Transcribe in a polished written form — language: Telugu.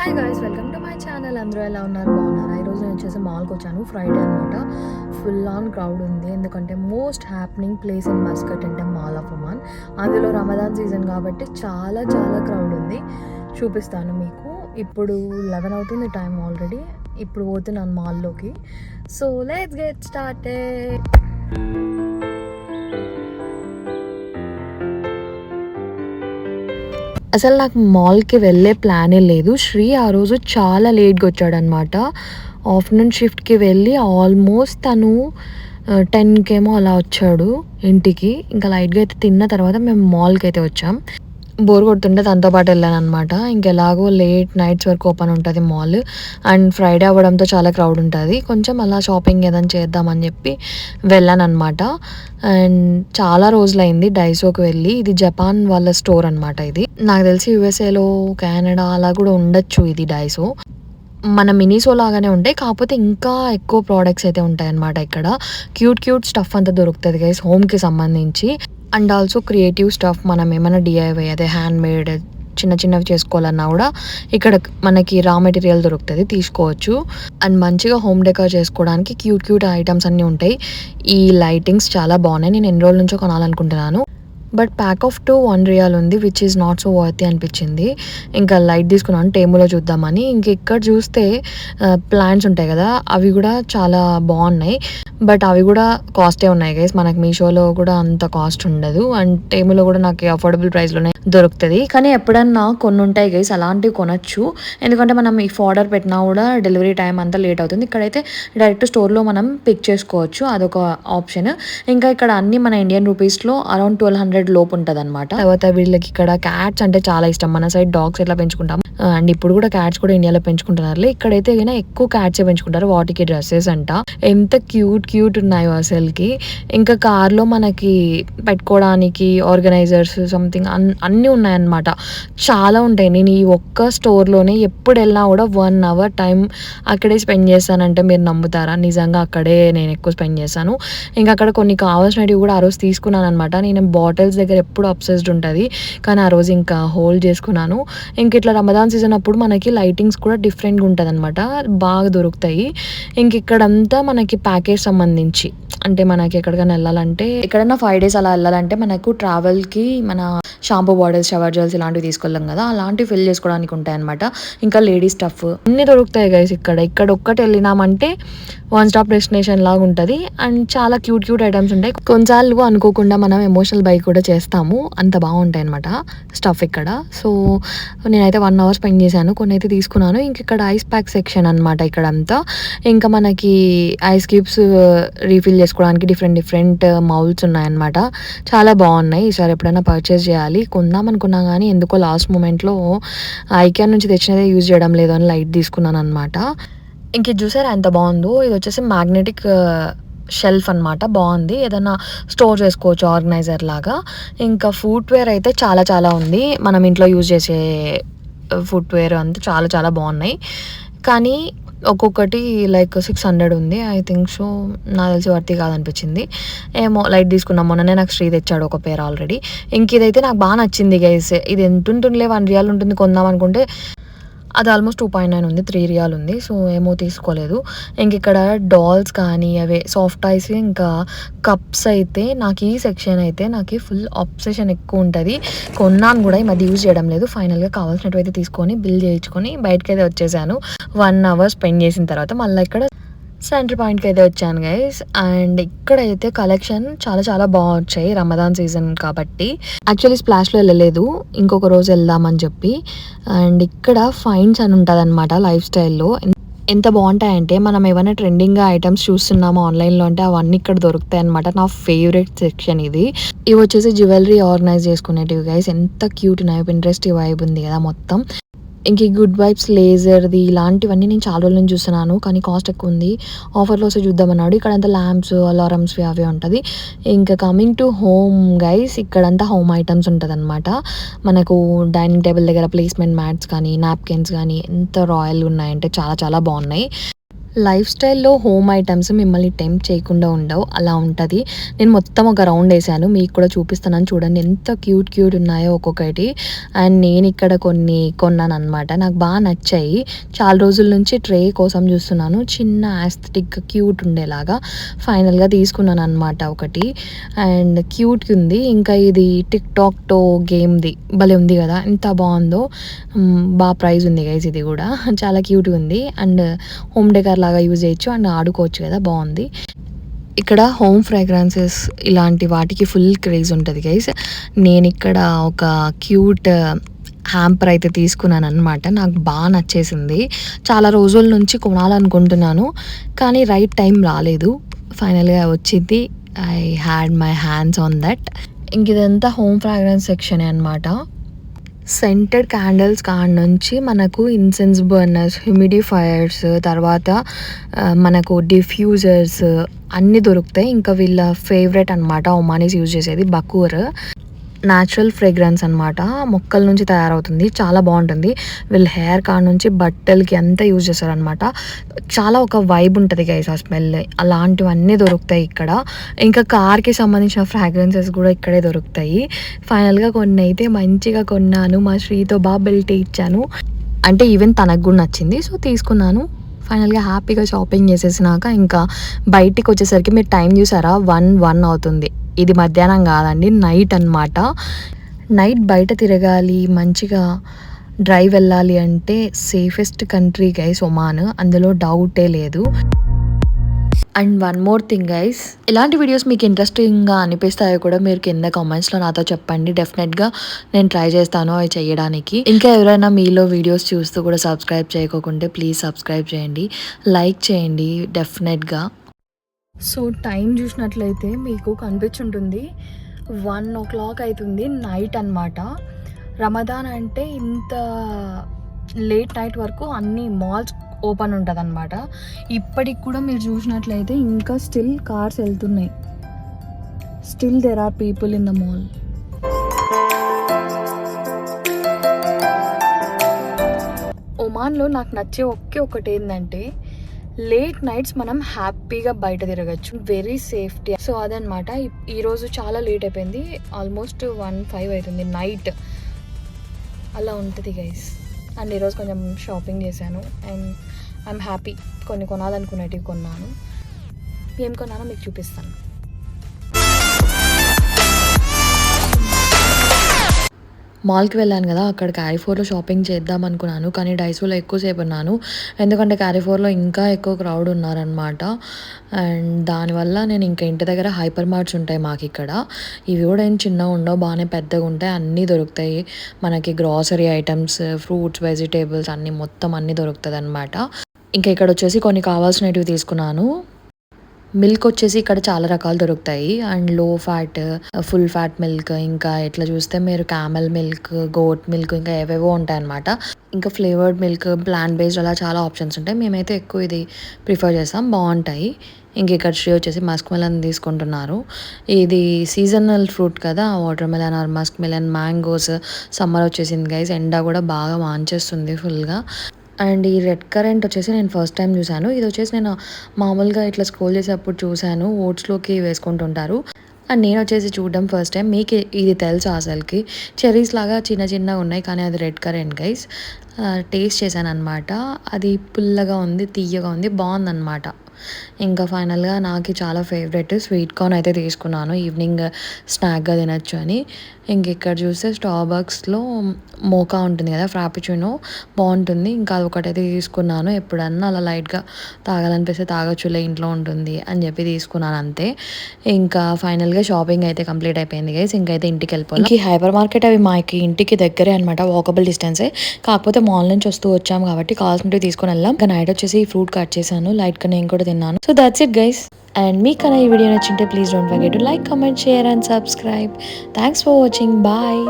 Hi guys, welcome to my channel. అందరూ ఎలా ఉన్నారు? బాగున్నారా? ఈరోజు నేను వచ్చేసి మాల్కి వచ్చాను. ఫ్రైడే అనమాట. ఫుల్ ఆన్ క్రౌడ్ ఉంది, ఎందుకంటే most happening place in Muscat అంటే మాల్ ఆఫ్ ఒమాన్. అందులో రమదాన్ సీజన్ కాబట్టి చాలా చాలా క్రౌడ్ ఉంది. చూపిస్తాను మీకు. ఇప్పుడు 11 అవుతుంది టైం ఆల్రెడీ. ఇప్పుడు పోతున్నాను మాల్లోకి. So let's get started. అసలు నాకు మాల్కి వెళ్ళే ప్లానే లేదు. శ్రీ ఆ రోజు చాలా లేట్గా వచ్చాడనమాట. ఆఫ్టర్నూన్ షిఫ్ట్కి వెళ్ళి ఆల్మోస్ట్ తను 10కేమో అలా వచ్చాడు ఇంటికి. ఇంకా లైట్గా అయితే తిన్న తర్వాత మేము మాల్కి అయితే వచ్చాం. బోర్ కొడుతుంటే తనతో పాటు వెళ్ళాను అనమాట. ఇంకెలాగో లేట్ నైట్స్ వరకు ఓపెన్ ఉంటుంది మాల్. అండ్ ఫ్రైడే అవ్వడంతో చాలా క్రౌడ్ ఉంటుంది. కొంచెం అలా షాపింగ్ ఏదైనా చేద్దామని చెప్పి వెళ్ళాను అనమాట. అండ్ చాలా రోజులైంది డైసోకి వెళ్ళి. ఇది జపాన్ వాళ్ళ స్టోర్ అనమాట. ఇది నాకు తెలిసి యూఎస్ఏలో కెనడా అలా కూడా ఉండొచ్చు ఇది డైసో. మన మినీసో లాగానే ఉంటాయి, కాకపోతే ఇంకా ఎక్కువ ప్రోడక్ట్స్ అయితే ఉంటాయి అన్నమాట. ఇక్కడ క్యూట్ స్టఫ్ అంతా దొరుకుతుంది గైస్, హోమ్కి సంబంధించి. అండ్ ఆల్సో క్రియేటివ్ స్టఫ్, మనం ఏమైనా డిఐవై అదే హ్యాండ్ మేడ్ చిన్నవి చేసుకోవాలన్నా కూడా ఇక్కడ మనకి రా మెటీరియల్ దొరుకుతుంది, తీసుకోవచ్చు. అండ్ మంచిగా హోమ్ డెకర్ చేసుకోవడానికి క్యూట్ ఐటమ్స్ అన్నీ ఉంటాయి. ఈ లైటింగ్స్ చాలా బాగున్నాయి. నేను ఎన్ని రోజుల నుంచో కొనాలనుకుంటున్నాను, బట్ ప్యాక్ ఆఫ్ 2 $1 ఉంది, which is not so worthy అనిపించింది. ఇంకా లైట్ తీసుకున్నాను టేములో చూద్దామని. ఇంక ఇక్కడ చూస్తే ప్లాంట్స్ ఉంటాయి కదా, అవి కూడా చాలా బాగున్నాయి. బట్ అవి కూడా కాస్టే ఉన్నాయి గైస్. మనకి మీషోలో కూడా అంత కాస్ట్ ఉండదు. అండ్ టేములో కూడా నాకు అఫోర్డబుల్ ప్రైస్లోనే దొరుకుతుంది. కానీ ఎప్పుడన్నా కొన్ని ఉంటాయి గైస్, అలాంటివి కొనొచ్చు. ఎందుకంటే మనం ఇఫ్ ఆర్డర్ పెట్టినా కూడా డెలివరీ టైం అంతా లేట్ అవుతుంది. ఇక్కడైతే డైరెక్ట్ స్టోర్లో మనం పిక్ చేసుకోవచ్చు, అదొక ఆప్షన్. ఇంకా ఇక్కడ అన్ని మన ఇండియన్ రూపీస్లో అరౌండ్ 1200 లోపు ఉంటుంది అనమాట. తర్వాత వీళ్ళకి ఇక్కడ క్యాట్స్ అంటే చాలా ఇష్టం. మన సైడ్ డాగ్స్ ఎట్లా పెంచుకుంటాం, అండ్ ఇప్పుడు కూడా క్యాట్స్ కూడా ఇండియాలో పెంచుకుంటున్నారు. ఇక్కడైతే ఎక్కువ క్యాట్సే పెంచుకుంటారు. వాటికి డ్రెస్సెస్ అంట ఎంత క్యూట్ ఉన్నాయో అసలుకి. ఇంకా కార్లో మనకి పెట్టుకోవడానికి ఆర్గనైజర్స్ సంథింగ్ అన్నీ ఉన్నాయన్నమాట. చాలా ఉంటాయి. నేను ఈ ఒక్క స్టోర్లోనే ఎప్పుడు వెళ్ళినా కూడా 1 hour టైం అక్కడే స్పెండ్ చేస్తానంటే మీరు నమ్ముతారా? నిజంగా అక్కడే నేను ఎక్కువ స్పెండ్ చేశాను. ఇంకా అక్కడ కొన్ని కావాల్సినవి కూడా ఆ రోజు తీసుకున్నాను అనమాట. నేను బాటిల్స్ దగ్గర ఎప్పుడు అబ్సెస్డ్ ఉంటుంది, కానీ ఆ రోజు ఇంకా హోల్డ్ చేసుకున్నాను. ఇంక ఇట్లా రమదాన్ సీజన్ అప్పుడు మనకి లైటింగ్స్ కూడా డిఫరెంట్గా ఉంటుంది అనమాట, బాగా దొరుకుతాయి. ఇంక ఇక్కడంతా మనకి ప్యాకేజ్ సంబంధించి, అంటే మనకి ఎక్కడికైనా వెళ్ళాలంటే, ఎక్కడైనా 5 days అలా వెళ్ళాలంటే మనకు ట్రావెల్కి మన షాంపూ బాటిల్స్, షవర్ జెల్స్ ఇలాంటివి తీసుకెళ్ళాం కదా, అలాంటివి ఫిల్ చేసుకోవడానికి ఉంటాయి అనమాట. ఇంకా లేడీ స్టఫ్ అన్నీ దొరుకుతాయి గైస్. ఇక్కడ ఒక్కటి వెళ్ళినామంటే 1 stop డెస్టినేషన్ లాగా ఉంటుంది. అండ్ చాలా క్యూట్ ఐటమ్స్ ఉంటాయి. కొన్నిసార్లు అనుకోకుండా మనం ఎమోషనల్ బై కూడా చేస్తాము, అంత బాగుంటాయి అనమాట స్టఫ్ ఇక్కడ. సో నేనైతే 1 hour స్పెండ్ చేశాను, కొన్ని అయితే తీసుకున్నాను. ఇంక ఇక్కడ ఐస్ ప్యాక్ సెక్షన్ అనమాట ఇక్కడంతా. ఇంకా మనకి ఐస్ క్యూబ్స్ రీఫిల్ చేసుకోవడానికి డిఫరెంట్ మౌల్స్ ఉన్నాయన్నమాట. చాలా బాగున్నాయి. ఈసారి ఎప్పుడైనా పర్చేస్ చేయాలి. కొందాం అనుకున్నా కానీ ఎందుకో లాస్ట్ మూమెంట్లో ఐకియా నుంచి తెచ్చినదే యూజ్ చేయడం లేదు అని లైట్ తీసుకున్నాను అనమాట. ఇంక ఇది చూసారా ఎంత బాగుందో. ఇది వచ్చేసి మ్యాగ్నెటిక్ షెల్ఫ్ అనమాట, బాగుంది. ఏదైనా స్టోర్ చేసుకోవచ్చు ఆర్గనైజర్ లాగా. ఇంకా ఫుట్వేర్ అయితే చాలా ఉంది. మనం ఇంట్లో యూజ్ చేసే ఫుట్వేర్ అంతా చాలా బాగున్నాయి. కానీ ఒక్కొక్కటి లైక్ 600 ఉంది. ఐ థింక్ సో, నాకు తెలిసి వర్తి కాదనిపించింది. ఏమో లైట్ తీసుకున్నాం. మొన్ననే నాకు శ్రీ తెచ్చాడు ఒక పేరు ఆల్రెడీ. ఇంక ఇదైతే నాకు బాగా నచ్చింది గైస్. ఇది ఎంత ఉంటుందిలే, $1 ఉంటుంది కొందాం అనుకుంటే అది ఆల్మోస్ట్ 2.9 ఉంది, $3 ఉంది. సో ఏమో తీసుకోలేదు. ఇంక ఇక్కడ డాల్స్ కానీ అవే సాఫ్ట్ టాయ్స్, ఇంకా కప్స్ అయితే నాకు ఈ సెక్షన్ అయితే నాకు ఫుల్ ఆబ్సెషన్ ఎక్కువ ఉంటుంది. కొన్నాను కూడా, ఈ మధ్య యూజ్ చేయడం లేదు. ఫైనల్గా కావాల్సినట్టు అయితే తీసుకొని బిల్ చేయించుకొని బయటకి అయితే వచ్చేసాను. 1 hour స్పెండ్ చేసిన తర్వాత మళ్ళీ ఇక్కడ సెంటర్ పాయింట్కి అయితే వచ్చాను గైస్. అండ్ ఇక్కడైతే కలెక్షన్ చాలా బాగా వచ్చాయి రమదాన్ సీజన్ కాబట్టి. యాక్చువల్లీ స్ప్లాష్లో వెళ్ళలేదు, ఇంకొక రోజు వెళ్దామని చెప్పి. అండ్ ఇక్కడ ఫైన్స్ అని ఉంటుంది అనమాట లైఫ్ స్టైల్లో. ఎంత బాగుంటాయంటే, మనం ఏమైనా ట్రెండింగ్గా ఐటమ్స్ చూస్తున్నామో ఆన్లైన్లో అంటే అవన్నీ ఇక్కడ దొరుకుతాయి అనమాట. నా ఫేవరెట్ సెక్షన్ ఇది. ఇవి వచ్చేసి జ్యువెలరీ ఆర్గనైజ్ చేసుకునేటివి గైస్. ఎంత క్యూట్ ఉన్నాయో, పింట్రెస్ట్ వైబ్ ఉంది కదా మొత్తం. ఇంక ఈ గుడ్ వైబ్స్ లేజర్ది ఇలాంటివన్నీ నేను చాలా రోజుల నుంచి చూస్తున్నాను, కానీ కాస్ట్ ఎక్కువ ఉంది. ఆఫర్లో వస్తే చూద్దామన్నాడు. ఇక్కడంతా ల్యాంప్స్, అలారమ్స్వి అవే ఉంటుంది. ఇంకా కమింగ్ టు హోమ్ గైస్, ఇక్కడంతా హోమ్ ఐటమ్స్ ఉంటుంది అనమాట. మనకు డైనింగ్ టేబుల్ దగ్గర ప్లేస్మెంట్ మ్యాట్స్ కానీ నాప్కిన్స్ కానీ ఎంత రాయల్గా ఉన్నాయంటే చాలా బాగున్నాయి. లైఫ్ స్టైల్‌లో హోమ్ ఐటెమ్స్ మిమ్మల్ని టెంప్ట్ చేయకుండా ఉండవు. అలా ఉంటది. నేను మొత్తం ఒక రౌండ్ ఏసాను. మీకు కూడా చూపిస్తున్నాను చూడండి. ఎంత క్యూట్ క్యూట్ ఉన్నాయో ఒక్కొక్కటి. అండ్ నేనిక్కడ కొన్ని కొన్నాననమాట. నాకు బా నచ్చాయి. చాలా రోజుల నుంచి ట్రే కోసం చూస్తున్నాను. చిన్న యాస్థెటిక్‌గా క్యూట్ ఉండేలాగా ఫైనల్‌గా తీసుకున్నాననమాట ఒకటి. అండ్ క్యూట్‌గుంది. ఇంకా ఇది టిక్ టాక్ టో గేమ్‌ది భలే ఉంది గదా! ఎంత బావుందో. బా ప్రైజ్ ఉంది గైస్ ఇది గూడా. చాలా క్యూట్‌గుంది. అండ్ హోమ్ డెకర్ లాగా యూజ్ చేయొచ్చు అండ్ ఆడుకోవచ్చు కదా, బాగుంది. ఇక్కడ హోమ్ ఫ్రాగ్రాన్సెస్ ఇలాంటి వాటికి ఫుల్ క్రేజ్ ఉంటుంది గైస్. నేను ఇక్కడ ఒక క్యూట్ హ్యాంపర్ అయితే తీసుకున్నాను అనమాట. నాకు బాగా నచ్చేసింది. చాలా రోజుల నుంచి కొనాలనుకుంటున్నాను కానీ రైట్ టైం రాలేదు. ఫైనల్గా వచ్చింది. I had my hands on that. ఇంక ఇదంతా హోమ్ ఫ్రాగ్రెన్స్ సెక్షనే అనమాట. సెంటెడ్ క్యాండిల్స్ కాడ నుంచి మనకు ఇన్సెన్స్ బర్నర్స్, హ్యూమిడిఫైయర్స్, తర్వాత మనకు డిఫ్యూజర్స్ అన్నీ దొరుకుతాయి. ఇంకా వీళ్ళ ఫేవరెట్ అనమాట ఒమానీస్ యూజ్ చేసేది బకూర్. న్యాచురల్ ఫ్రేగ్రెన్స్ అనమాట. మొక్కల నుంచి తయారవుతుంది. చాలా బాగుంటుంది. వీళ్ళు హెయిర్ కాడ నుంచి బట్టలకి అంతా యూజ్ చేస్తారనమాట. చాలా ఒక వైబ్ ఉంటుంది గైస్ ఆ స్మెల్. అలాంటివన్నీ దొరుకుతాయి ఇక్కడ. ఇంకా కార్కి సంబంధించిన ఫ్రాగ్రెన్సెస్ కూడా ఇక్కడే దొరుకుతాయి. ఫైనల్గా కొన్ని అయితే మంచిగా కొన్నాను. మా శ్రీతో బాగా బెల్ట్ ఇచ్చాను. అంటే ఈవెన్ తనకు కూడా నచ్చింది. సో తీసుకున్నాను. ఫైనల్గా హ్యాపీగా షాపింగ్ చేసేసినాక ఇంకా బయటికి వచ్చేసరికి మీరు టైం చూసారా, 1 అవుతుంది. ఇది మధ్యాహ్నం కాదండి, నైట్ అనమాట. నైట్ బయట తిరగాలి, మంచిగా డ్రైవ్ వెళ్ళాలి అంటే సేఫెస్ట్ కంట్రీ గైస్ ఒమాన్, అందులో డౌటే లేదు. And one more thing guys, ఇలాంటి వీడియోస్ మీకు ఇంట్రెస్టింగ్గా అనిపిస్తాయో కూడా మీరు కింద కామెంట్స్లో నాతో చెప్పండి. డెఫినెట్గా నేను ట్రై చేస్తాను అవి చేయడానికి. ఇంకా ఎవరైనా మీలో వీడియోస్ చూస్తూ కూడా సబ్స్క్రైబ్ చేయకోకుంటే ప్లీజ్ సబ్స్క్రైబ్ చేయండి, లైక్ చేయండి డెఫినెట్గా. సో టైం చూసినట్లయితే మీకు కనిపించుంటుంది 1 అవుతుంది, నైట్ అనమాట. రమదాన్ అంటే ఇంత లేట్ నైట్ వరకు అన్ని మాల్స్ ఓపెన్ ఉంటుంది అనమాట. ఇప్పటికి కూడా మీరు చూసినట్లయితే ఇంకా స్టిల్ కార్స్ వెళ్తున్నాయి. Still there are people in the mall. ఒమాన్లో నాకు నచ్చే ఒకటి ఏంటంటే లేట్ నైట్స్ మనం హ్యాపీగా బయట తిరగచ్చు, వెరీ సేఫ్టీ. సో అదనమాట. ఈరోజు చాలా లేట్ అయిపోయింది, ఆల్మోస్ట్ 1-5 అవుతుంది నైట్. అలా ఉంటుంది గైస్. అండ్ ఈరోజు కొంచెం షాపింగ్ చేశాను అండ్ ఐఎమ్ హ్యాపీ. కొన్ని కొనాలనుకునేటివి కొన్నాను. ఏం కొన్నానో మీకు చూపిస్తాను. మాల్కి వెళ్ళాను కదా, అక్కడ క్యారీఫోర్లో షాపింగ్ చేద్దాం అనుకున్నాను కానీ డైసోలో ఎక్కువసేపు ఉన్నాను. ఎందుకంటే క్యారీఫోర్లో ఇంకా ఎక్కువ క్రౌడ్ ఉన్నారనమాట. అండ్ దానివల్ల నేను ఇంకా ఇంటి దగ్గర హైపర్ మార్ట్స్ ఉంటాయి మాకు ఇక్కడ. ఇవి కూడా ఏం చిన్నగా ఉండవు, బాగానే పెద్దగా ఉంటాయి. అన్నీ దొరుకుతాయి మనకి, గ్రాసరీ ఐటమ్స్, ఫ్రూట్స్, వెజిటేబుల్స్ అన్నీ మొత్తం అన్నీ దొరుకుతుంది అనమాట. ఇంకా ఇక్కడ వచ్చేసి కొన్ని కావాల్సినవి తీసుకున్నాను. మిల్క్ వచ్చేసి ఇక్కడ చాలా రకాలు దొరుకుతాయి. అండ్ లో ఫ్యాట్, ఫుల్ ఫ్యాట్ మిల్క్, ఇంకా ఇట్లా చూస్తే మీరు క్యామెల్ మిల్క్, గోట్ మిల్క్, ఇంకా ఏవేవో ఉంటాయి అనమాట. ఇంకా ఫ్లేవర్డ్ మిల్క్, ప్లాంట్ బేస్డ్, అలా చాలా ఆప్షన్స్ ఉంటాయి. మేమైతే ఎక్కువ ఇది ప్రిఫర్ చేస్తాం, బాగుంటాయి. ఇంక ఇక్కడ శ్రీ వచ్చేసి మస్క్ మెలన్ తీసుకుంటున్నారు. ఇది సీజనల్ ఫ్రూట్ కదా, watermelon or muskmelon. Mangoes summer వచ్చేసింది గైస్, ఎండ కూడా బాగా వాంచేస్తుంది ఫుల్గా. అండ్ ఈ రెడ్ కరెంట్ వచ్చేసి నేను ఫస్ట్ టైం చూశాను. ఇది వచ్చేసి నేను మామూలుగా ఇట్లా స్క్రోల్ చేసేటప్పుడు చూశాను, ఓట్స్లోకి వేసుకుంటుంటారు. అండ్ నేను వచ్చేసి చూడడం ఫస్ట్ టైం. మీకు ఇది తెలుసు అసలుకి, చెర్రీస్ లాగా చిన్న చిన్నగా ఉన్నాయి కానీ అది రెడ్ కరెంట్ గైస్. టేస్ట్ చేశాను అనమాట. అది పుల్లగా ఉంది, తీయగా ఉంది, బాగుందన్నమాట. ఇంకా ఫైనల్గా నాకు చాలా ఫేవరెట్ స్వీట్ కార్న్ అయితే తీసుకున్నాను, ఈవినింగ్ స్నాక్గా తినచ్చు అని. ఇంక ఇక్కడ చూస్తే స్టార్బక్స్లో మోకా ఉంటుంది కదా, ఫ్రాపిచినో, బాగుంటుంది. ఇంకా అది ఒకటైతే తీసుకున్నాను. ఎప్పుడన్నా అలా లైట్గా తాగాలనిపిస్తే తాగొచ్చులే, ఇంట్లో ఉంటుంది అని చెప్పి తీసుకున్నాను అంతే. ఇంకా ఫైనల్గా షాపింగ్ అయితే కంప్లీట్ అయిపోయింది గైస్. ఇంకైతే ఇంటికి వెళ్ళిపోవాలి. ఈ హైపర్ మార్కెట్ అవి మాకు ఇంటికి దగ్గరే అనమాట, వాకబుల్ డిస్టెన్సే. కాకపోతే మాల్ నుంచి వస్తూ వచ్చాము కాబట్టి కావాల్సినవి తీసుకుని వెళ్ళాం. ఇంకా నైట్ వచ్చేసి ఫ్రూట్ కట్ చేశాను, లైట్గా నేను కూడా తిన్నాను. So that's it guys. And మీకు కన్నా ఈ వీడియో నచ్చింటే please don't forget to like, comment, share and subscribe. Thanks for watching. Bye.